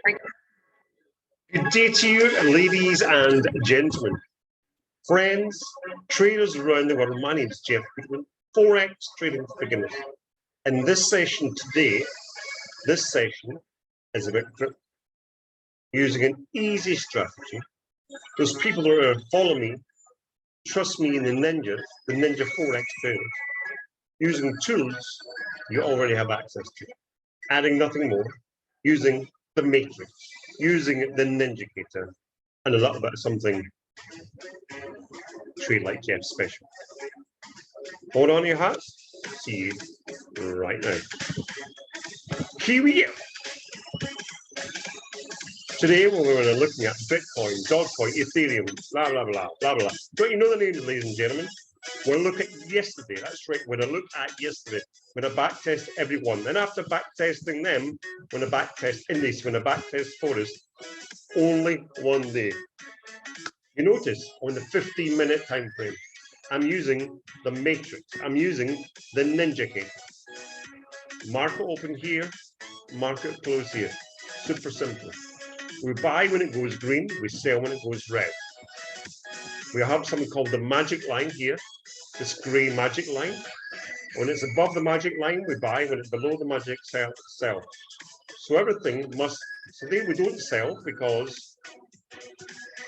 Good day to you, ladies and gentlemen, friends, traders around the world. My name is Jeff Goodwin, Forex Trading for Beginners. In this session today, this session is about crypto, using an easy strategy. Those people that follow me, trust me in the Ninja Forex traders, using tools you already have access to, adding nothing more, using the matrix, using the Ninjacator, and a little bit of something Trade Like Jeff special. Hold on your hats. See you right now. Here we go. Today we're going to be looking at Bitcoin, Dogecoin, Ethereum, blah, blah, blah, blah, blah. Don't you know the names, ladies and gentlemen? We'll look at yesterday. That's right. We're going to look at yesterday. We're going to backtest everyone. Then after backtesting them, we're going to backtest indices. We're going to backtest Forest. Only one day. You notice on the 15-minute time frame, I'm using the matrix. I'm using the Ninjacator. Market open here, market close here. Super simple. We buy when it goes green, we sell when it goes red. We have something called the magic line here, this gray magic line. When it's above the magic line, we buy. When it's below the magic, sell. So everything must, today we don't sell because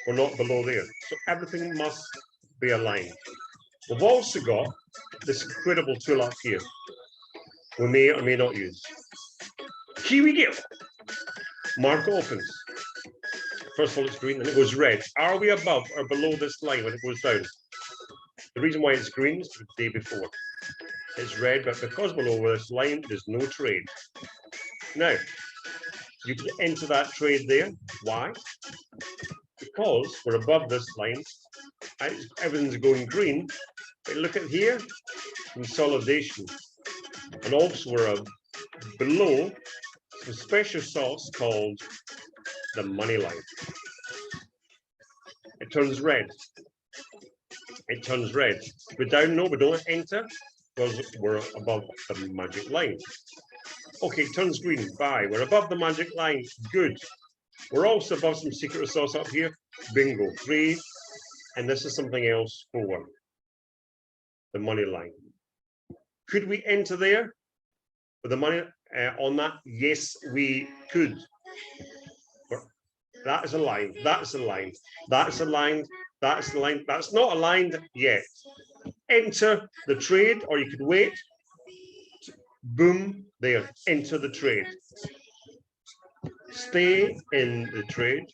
we're not below there. So everything must be aligned. We've also got this incredible tool up here. We may or may not use. Here we go. Market opens. First of all, it's green and it goes red. Are we above or below this line when it goes down? The reason why it's green is the day before. It's red, but because below this line, there's no trade. Now, you can enter that trade there. Why? Because we're above this line. Everything's going green. But look at here, consolidation. And also we're below some special sauce called the money line. It turns red. It turns red. We're down, no, we don't enter because we're above the magic line. Okay, it turns green, buy. We're above the magic line, good. We're also above some secret sauce up here, bingo, 3. And this is something else, 4. The money line. Could we enter there with the money on that? Yes, we could. That is a line. That's a line. That's a line. That's the line. That's not aligned yet. Enter the trade, or you could wait. Boom, there. Enter the trade. Stay in the trade.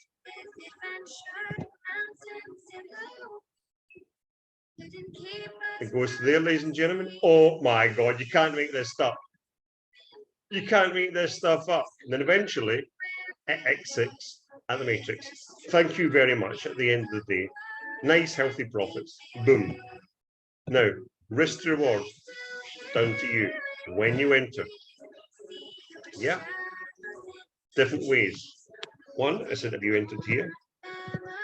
It goes to there, ladies and gentlemen. Oh my God, you can't make this stuff. You can't make this stuff up. And then eventually it exits at the matrix. Thank you very much at the end of the day. Nice, healthy profits. Boom. Now, risk to reward, down to you when you enter. Yeah. Different ways. One, I said if you entered here,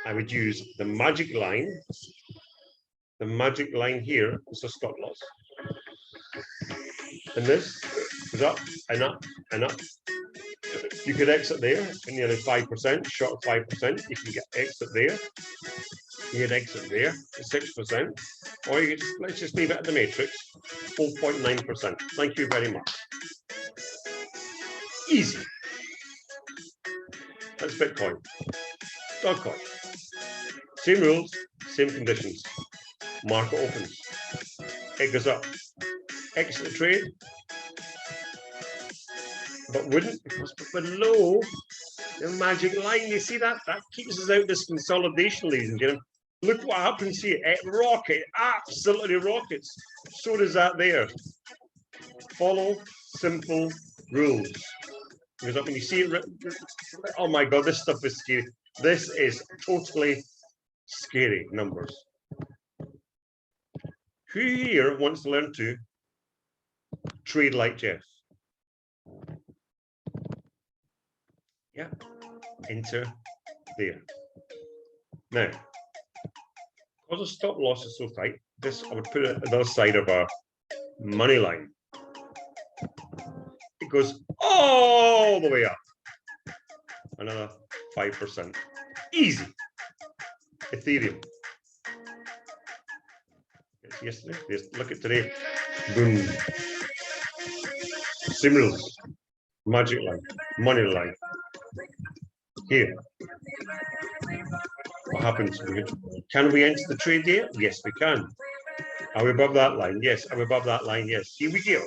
I would use the magic line. The magic line here is a stop loss. And this goes up and up and up. You could exit there at nearly 5%, short of 5%. You can get exit there. You can exit there at 6%. Or you could just, let's just leave it at the matrix, 4.9%. Thank you very much. Easy. That's Bitcoin. Dogecoin. Same rules, same conditions. Market opens. It goes up. Exit the trade. But wouldn't, because below the magic line, you see that? That keeps us out this consolidation, ladies and gentlemen. Look what happens here. It rockets, absolutely rockets. So does that there. Follow simple rules. Because when you see it written, oh my God, this stuff is scary. This is totally scary numbers. Who here wants to learn to trade like Jeff? Yeah, enter there. Now, because the stop loss is so tight, this I would put it on the other side of our money line. It goes all the way up. another 5%. Easy. Ethereum. It's yesterday. Look at today. Boom. Similes. Magic line. Money line. Here. What happens? Can we enter the trade there? Yes, we can. Are we above that line? Yes. Are we above that line? Yes. Here we go.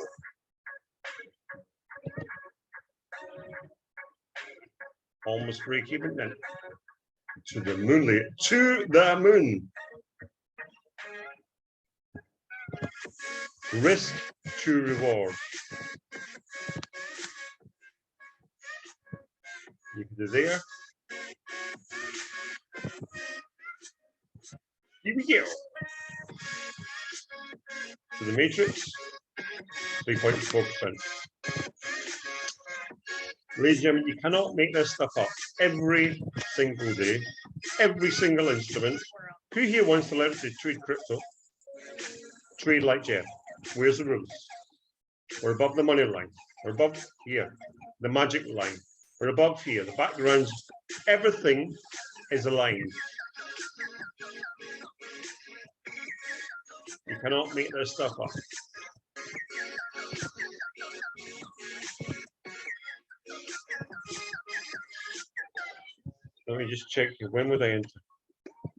Almost break even then. To the moonlight. To the moon. Risk to reward. You can do there. Here we go. To the matrix, 3.4%. Ladies and gentlemen, you cannot make this stuff up every single day, every single instrument. Who here wants to learn to trade crypto? Trade like Jeff. Where's the rules? We're above the money line. We're above here, the magic line. We're above here, the backgrounds. Everything is aligned. You cannot make this stuff up. Let me just check. When would I enter?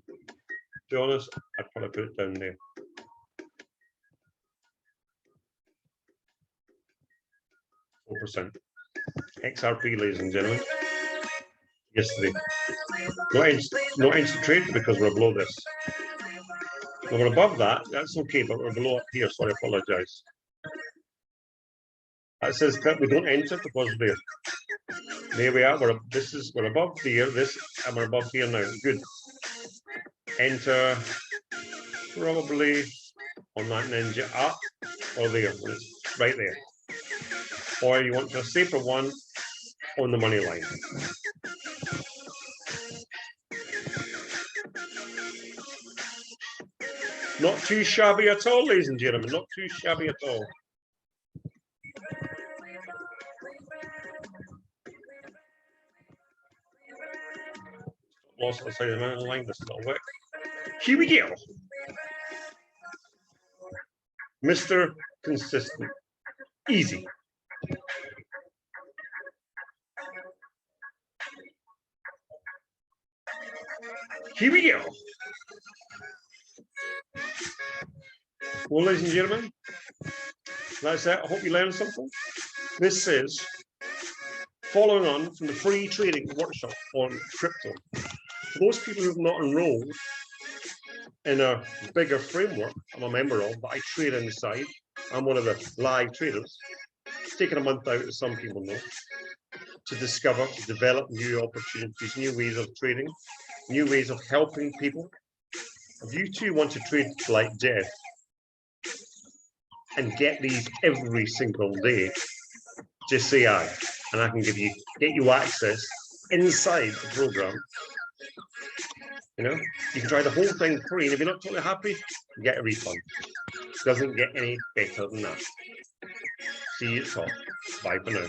To be honest, I'd probably put it down there. %. XRP, ladies and gentlemen. Yesterday. Not instant trade because we're below this. Now we're above that, that's okay, but we're below up here, so I apologize. That says that we don't enter because we're there we are, we're above there, this, and we're above here now. Good. Enter probably on that ninja up or there, when it's right there. Or you want a safer one on the money line. Not too shabby at all, ladies and gentlemen, not too shabby at all. Lost outside the money line, this will work. Here we go. Mr. Consistent. Easy. Here we go. Well, ladies and gentlemen, that's it. I hope you learned something. This is following on from the free trading workshop on crypto. For those people who have not enrolled in a bigger framework, I'm a member of, but I trade on the side. I'm one of the live traders. It's taken a month out, as some people know, to discover, to develop new opportunities, new ways of trading, new ways of helping people. If you too want to trade like Jeff and get these every single day, just say I, and I can get you access inside the program. You know, you can try the whole thing free, and if you're not totally happy, get a refund. Doesn't get any better than that. See you at all. Bye for now.